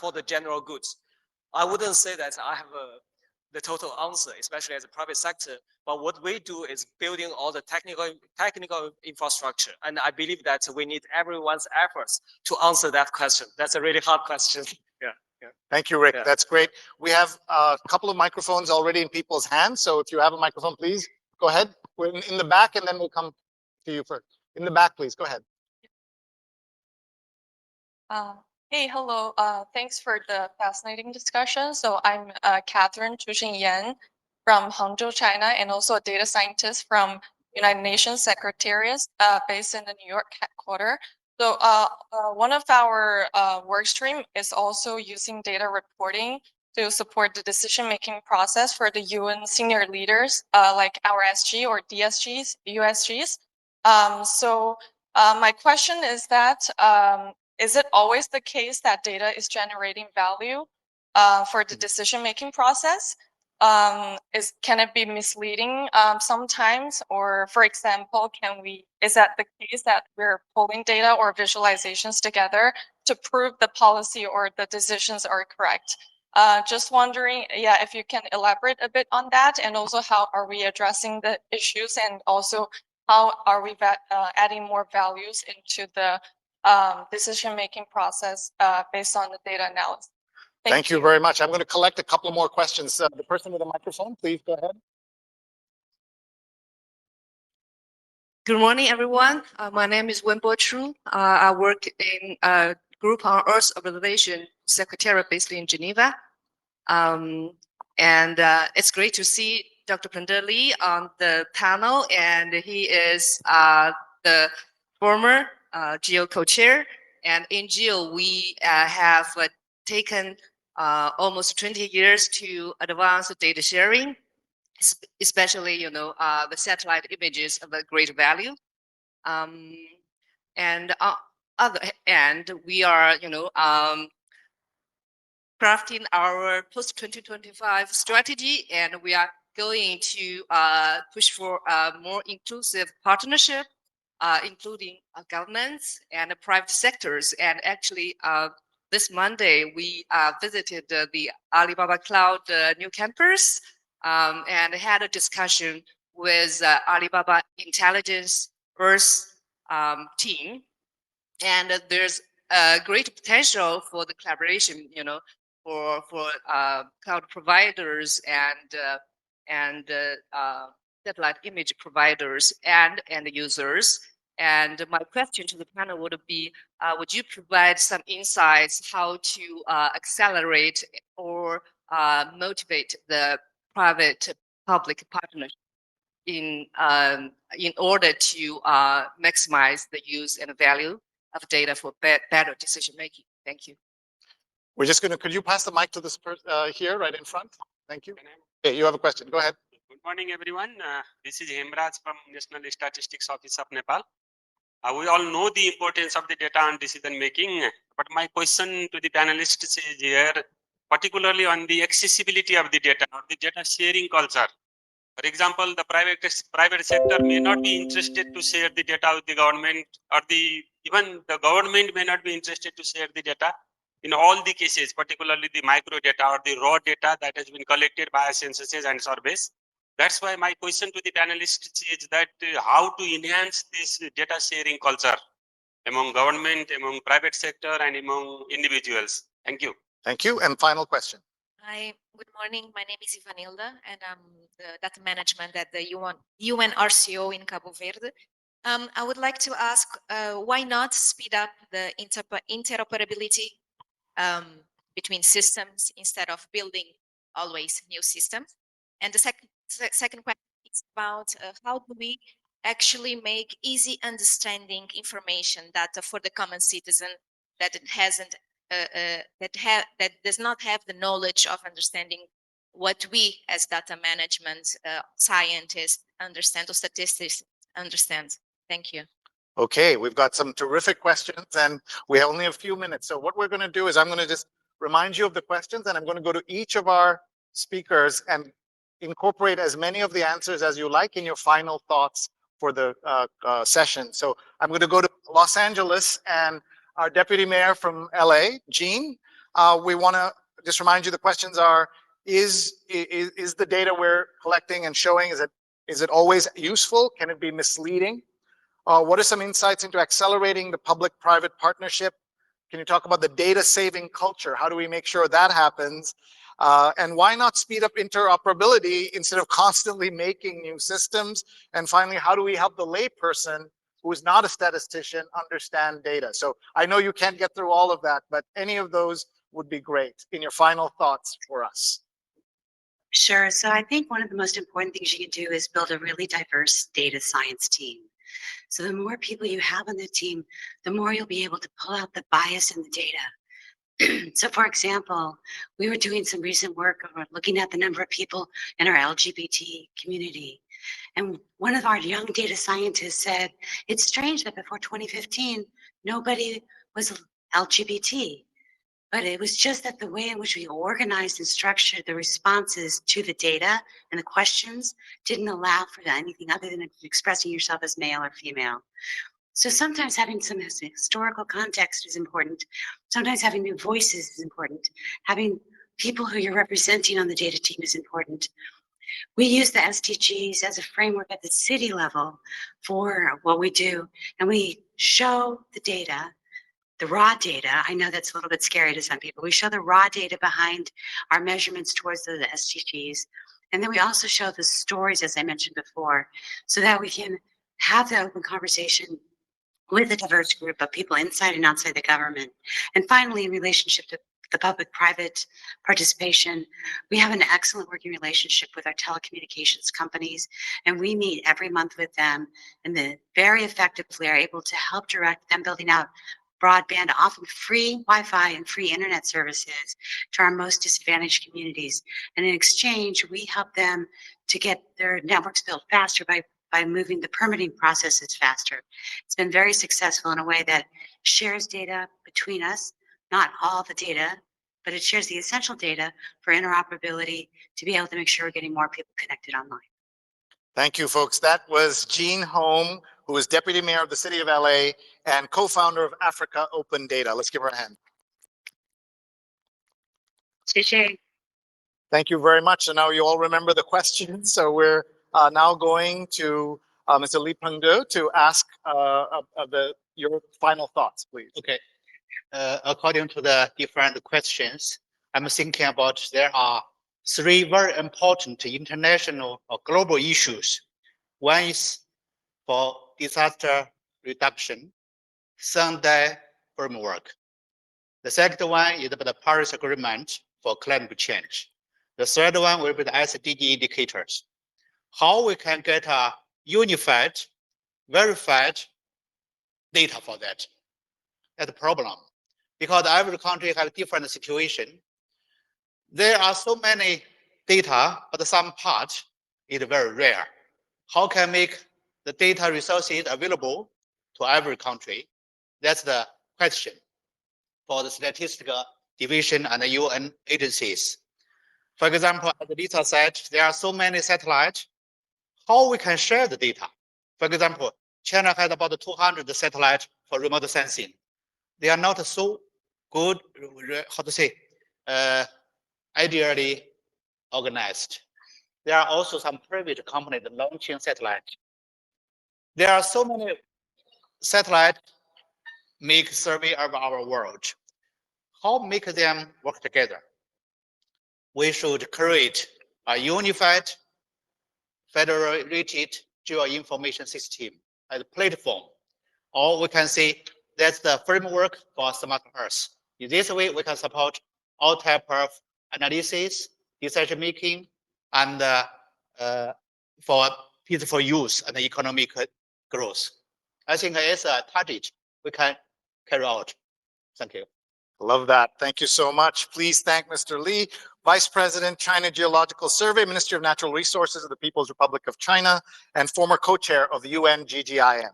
for the general good. I wouldn't say that I have the total answer, especially as a private sector. But what we do is building all the technical infrastructure. And I believe that we need everyone's efforts to answer that question. That's a really hard question. Yeah. Thank you, Rick. Yeah. That's great. We have a couple of microphones already in people's hands. So if you have a microphone, please go ahead. We're in the back, and then we'll come to you first. In the back, please. Go ahead. Hey, hello. Thanks for the fascinating discussion. So I'm Catherine Chuxing Yan from Hangzhou, China, and also a data scientist from United Nations Secretariat based in the New York headquarters. So one of our work stream is also using data reporting to support the decision-making process for the UN senior leaders like our SG or DSGs, USGs. So my question is that, is it always the case that data is generating value for the decision-making process? Can it be misleading sometimes? Or for example, is that the case that we're pulling data or visualizations together to prove the policy or the decisions are correct? Just wondering, yeah, if you can elaborate a bit on that, and also how are we addressing the issues, and also how are we adding more values into the decision-making process based on the data analysis? Thank you very much. I'm going to collect a couple more questions. The person with the microphone, please go ahead. Good morning, everyone. My name is Wenbo Chu. I work in a group on Earth Observation Secretariat based in Geneva. It's great to see Dr. Pender Lee on the panel, and he is the former GEO co-chair. And in GEO, we have taken almost 20 years to advance data sharing, especially, the satellite images of a great value. And other and we are, crafting our post 2025 strategy, and we are going to push for a more inclusive partnership, including governments and private sectors. And actually, this Monday, we visited the Alibaba Cloud new campus and had a discussion with Alibaba Intelligence Earth team. And there's a great potential for the collaboration, for cloud providers and satellite image providers and users. And my question to the panel would be, would you provide some insights how to accelerate or motivate the private-public partnership in order to maximize the use and value of data for better decision making? Thank you. We're just going to, could you pass the mic to this person here right in front? Thank you. Okay, you have a question. Go ahead. Good morning, everyone. This is Hemraj from National Statistics Office of Nepal. We all know the importance of the data on decision making, but my question to the panelists is here, particularly on the accessibility of the data or the data sharing culture. For example, the private sector may not be interested to share the data with the government, or even the government may not be interested to share the data. In all the cases, particularly the micro data or the raw data that has been collected by censuses and surveys. That's why my question to the panelists is that how to enhance this data sharing culture among government, among private sector, and among individuals. Thank you. Thank you. And final question. Hi, good morning. My name is Ivanilda, and I'm the data management at the UNRCO in Cabo Verde. I would like to ask, why not speed up the interoperability between systems instead of building always new systems? And the second question is about how do we actually make easy understanding information data for the common citizen that it hasn't that does not have the knowledge of understanding what we as data management scientists understand, or statistics understand. Thank you. Okay, we've got some terrific questions and we have only a few minutes. So what we're going to do is I'm going to just remind you of the questions, and I'm going to go to each of our speakers and incorporate as many of the answers as you like in your final thoughts for the session. So I'm going to go to Los Angeles, and our deputy mayor from LA, Jean. We want to just remind you the questions are, is the data we're collecting and showing, is it always useful? Can it be misleading? What are some insights into accelerating the public-private partnership? Can you talk about the data saving culture? How do we make sure that happens? And why not speed up interoperability instead of constantly making new systems? And finally, how do we help the layperson who is not a statistician understand data? So I know you can't get through all of that, but any of those would be great in your final thoughts for us. Sure. So I think one of the most important things you can do is build a really diverse data science team. So the more people you have on the team, the more you'll be able to pull out the bias in the data. So for example, we were doing some recent work looking at the number of people in our LGBT community. And one of our young data scientists said, it's strange that before 2015, nobody was LGBT. But it was just that the way in which we organized and structured the responses to the data and the questions didn't allow for anything other than expressing yourself as male or female. So sometimes having some historical context is important. Sometimes having new voices is important. Having people who you're representing on the data team is important. We use the SDGs as a framework at the city level for what we do, and we show the data, the raw data. I know that's a little bit scary to some people. We show the raw data behind our measurements towards the SDGs, and then we also show the stories, as I mentioned before, so that we can have the open conversation with a diverse group of people inside and outside the government. And finally, in relationship to the public-private participation, we have an excellent working relationship with our telecommunications companies, and we meet every month with them, and they very effectively are able to help direct them building out broadband, often free Wi-Fi and free internet services to our most disadvantaged communities. And in exchange, we help them to get their networks built faster by by moving the permitting processes faster. It's been very successful in a way that shares data between us, not all the data, but it shares the essential data for interoperability to be able to make sure we're getting more people connected online. Thank you, folks. That was Jean Home, who is Deputy Mayor of the City of LA and co-founder of Africa Open Data. Let's give her a hand. Thank you very much. And now you all remember the questions. So we're now going to Mr. Lee Pengde to ask your final thoughts, please. Okay. According to the different questions, I'm thinking about there are three very important international or global issues. One is for disaster reduction, Sendai framework. The second one is about the Paris Agreement for climate change. The third one will be the SDG indicators. How we can get a unified, verified data for that? That's a problem. Because every country has a different situation. There are so many data, but some part is very rare. How can make the data resources available to every country? That's the question for the statistical division and the UN agencies. For example, as Lisa said, there are so many satellites. How we can share the data? For example, China has about 200 satellites for remote sensing. They are not so good, how to say, ideally organized. There are also some private companies launching satellites. There are so many satellites make survey of our world. How make them work together? We should create a unified, federated geoinformation system as a platform. Or we can say that's the framework for smart Earth. In this way, we can support all type of analysis, decision making, and for peaceful use and economic growth. I think it's a target we can carry out. Thank you. Love that. Thank you so much. Please thank Mr. Lee, Vice President, China Geological Survey, Ministry of Natural Resources of the People's Republic of China, and former co-chair of the UNWDF.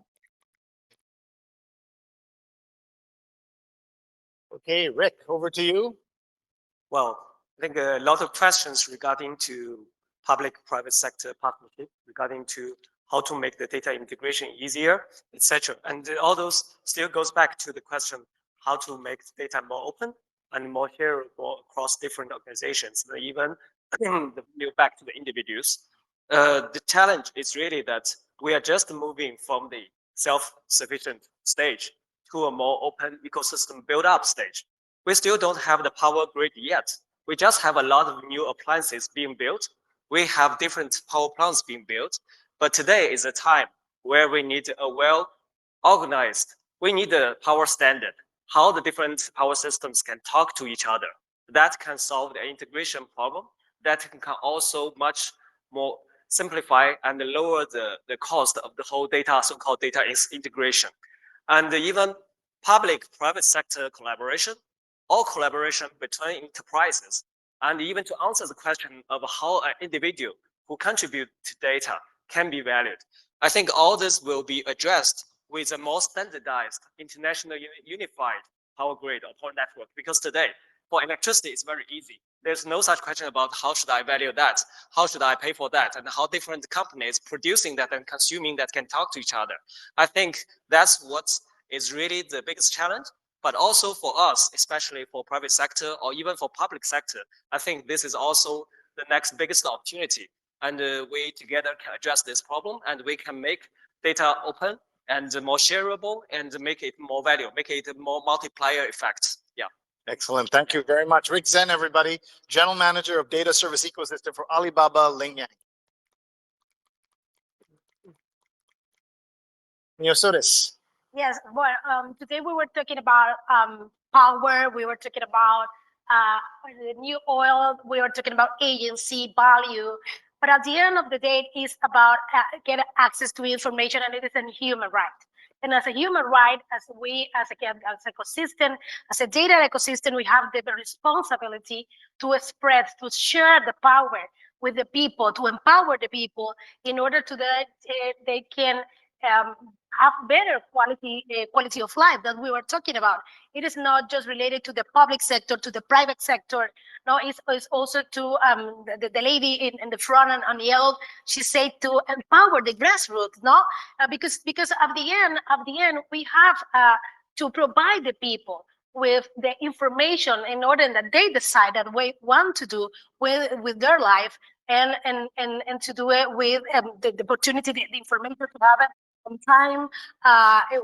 Okay, Rick, over to you. Well, I think a lot of questions regarding to public-private sector partnership, regarding to how to make the data integration easier, etc. And all those still goes back to the question, how to make data more open and more shareable across different organizations, and even the value back to the individuals. The challenge is really that we are just moving from the self-sufficient stage to a more open ecosystem build-up stage. We still don't have the power grid yet. We just have a lot of new appliances being built. We have different power plants being built. But today is a time where we need a well-organized, we need a power standard, how the different power systems can talk to each other. That can solve the integration problem. That can also much more simplify and lower the cost of the whole data, so-called data integration. And even public-private sector collaboration, or collaboration between enterprises, and even to answer the question of how an individual who contribute to data can be valued. I think all this will be addressed with a more standardized, international unified power grid or power network, because today, for electricity, it's very easy. There's no such question about how should I value that, how should I pay for that, and how different companies producing that and consuming that can talk to each other. I think that's what is really the biggest challenge. But also for us, especially for private sector or even for public sector, I think this is also the next biggest opportunity. And we together can address this problem, and we can make data open and more shareable and make it more value, make it a more multiplier effect. Yeah. Excellent. Thank you very much. Rick Zhen, everybody, General Manager of Data Service Ecosystem for Alibaba Lingyang. Neosotis. Yes, well, today we were talking about power, we were talking about the new oil, we were talking about agency, value, but at the end of the day, it is about getting access to information, and it is a human right. And as a human right, as ecosystem, as a data ecosystem, we have the responsibility to spread, to share the power with the people, to empower the people in order to that they can have better quality of life that we were talking about. It is not just related to the public sector, to the private sector. No, it's also to the lady in the front and yelled. She said to empower the grassroots. No, because at the end we have to provide the people with the information in order that they decide that they want to do with their life, and to do it with the opportunity, the information to have it on time,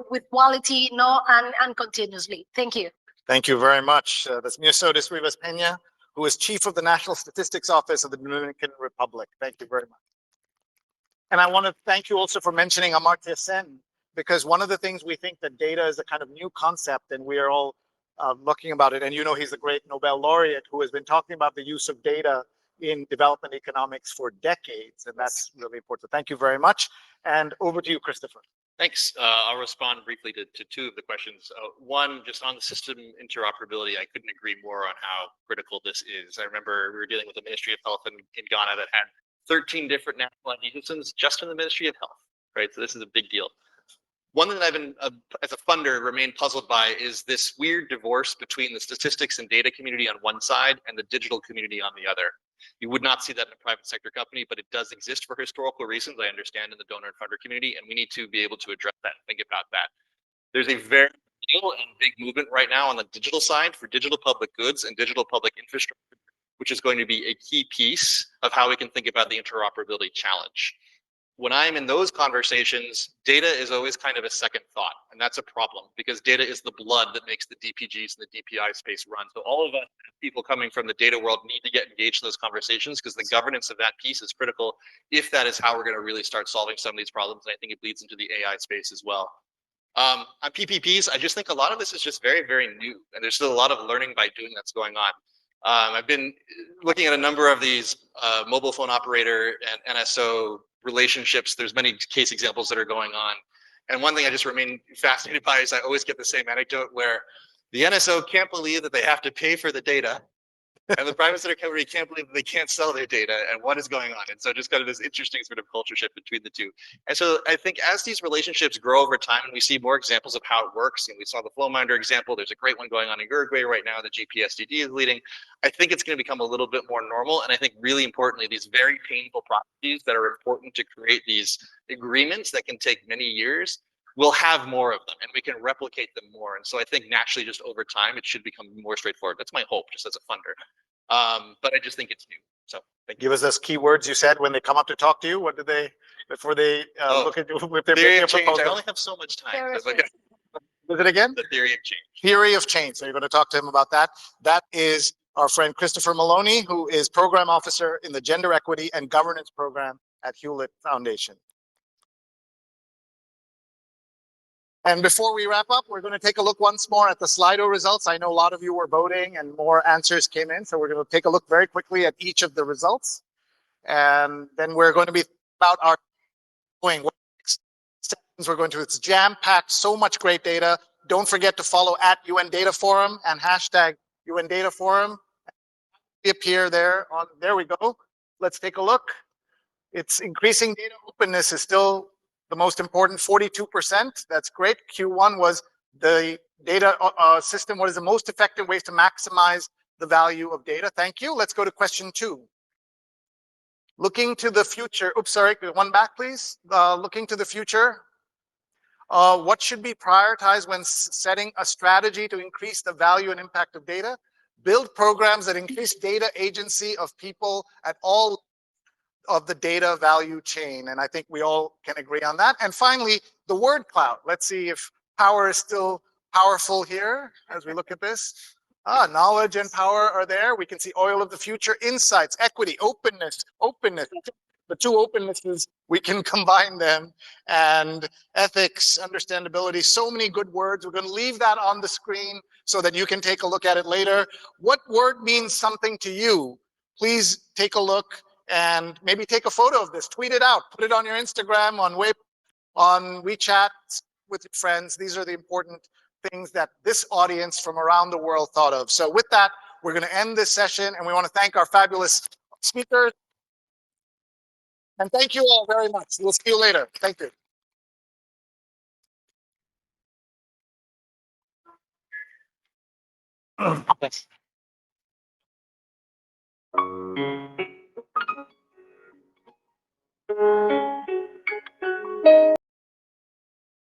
with quality, and continuously. Thank you. Thank you very much. That's Miosotis Rivas Peña, who is Chief of the National Statistics Office of the Dominican Republic. Thank you very much. And I want to thank you also for mentioning Amartya Sen, because one of the things we think that data is a kind of new concept, and we are all looking about it. And you know, he's a great Nobel laureate who has been talking about the use of data in development economics for decades, and that's really important. Thank you very much. And over to you, Christopher. Thanks. I'll respond briefly to two of the questions. One, just on the system interoperability, I couldn't agree more on how critical this is. I remember we were dealing with the Ministry of Health in Ghana that had 13 different national ID systems just in the Ministry of Health, right? So this is a big deal. One thing that I've been, as a funder, remained puzzled by is this weird divorce between the statistics and data community on one side and the digital community on the other. You would not see that in a private sector company, but it does exist for historical reasons, I understand, in the donor and funder community, and we need to be able to address that and think about that. There's a very real and big movement right now on the digital side for digital public goods and digital public infrastructure, which is going to be a key piece of how we can think about the interoperability challenge. When I'm in those conversations, data is always kind of a second thought, and that's a problem because data is the blood that makes the DPGs and the DPI space run. So all of us people coming from the data world need to get engaged in those conversations because the governance of that piece is critical if that is how we're going to really start solving some of these problems. And I think it bleeds into the AI space as well. On PPPs, I just think a lot of this is just very, very new, and there's still a lot of learning by doing that's going on. I've been looking at a number of these mobile phone operator and NSO relationships. There's many case examples that are going on. And one thing I just remain fascinated by is I always get the same anecdote where the NSO can't believe that they have to pay for the data and the private sector company can't believe that they can't sell their data and what is going on. And so just kind of this interesting sort of culture shift between the two. And so I think as these relationships grow over time and we see more examples of how it works, and we saw the Flowminder example, there's a great one going on in Uruguay right now that GPSDD is leading. I think it's going to become a little bit more normal. And I think really importantly, these very painful processes that are important to create these agreements that can take many years, we'll have more of them and we can replicate them more. And so I think naturally just over time, it should become more straightforward. That's my hope just as a funder. But I just think it's new. So thank you. Give us those keywords you said when they come up to talk to you. What do they, before they look at you, if they're Theory making a of change. proposal? I only have so much time. Is it again? The theory of change. Theory of change. So you're going to talk to him about that. That is our friend Christopher Maloney, who is program officer in the Gender Equity and Governance program at Hewlett Foundation. And before we wrap up, we're going to take a look once more at the Slido results. I know a lot of you were voting and more answers came in. So we're going to take a look very quickly at each of the results. And then we're going to be about our going. We're going to, it's jam-packed, so much great data. Don't forget to follow at UN Data Forum and hashtag UN Data Forum. We appear there on, there we go. Let's take a look. It's increasing data openness is still the most important, 42%. That's great. Q1 was the data system. What is the most effective ways to maximize the value of data? Thank you. Let's go to question 2. Looking to the future. Oops, sorry, one back, please. Looking to the future. What should be prioritized when setting a strategy to increase the value and impact of data? Build programs that increase data agency of people at all of the data value chain. And I think we all can agree on that. And finally, the word cloud. Let's see if power is still powerful here as we look at this. Knowledge and power are there. We can see oil of the future, insights, equity, openness. The two opennesses, we can combine them, and ethics, understandability, so many good words. We're going to leave that on the screen so that you can take a look at it later. What word means something to you? Please take a look and maybe take a photo of this, tweet it out, put it on your Instagram, on WeChat with your friends. These are the important things that this audience from around the world thought of. So with that, we're going to end this session, and we want to thank our fabulous speakers. And thank you all very much. We'll see you later. Thank you.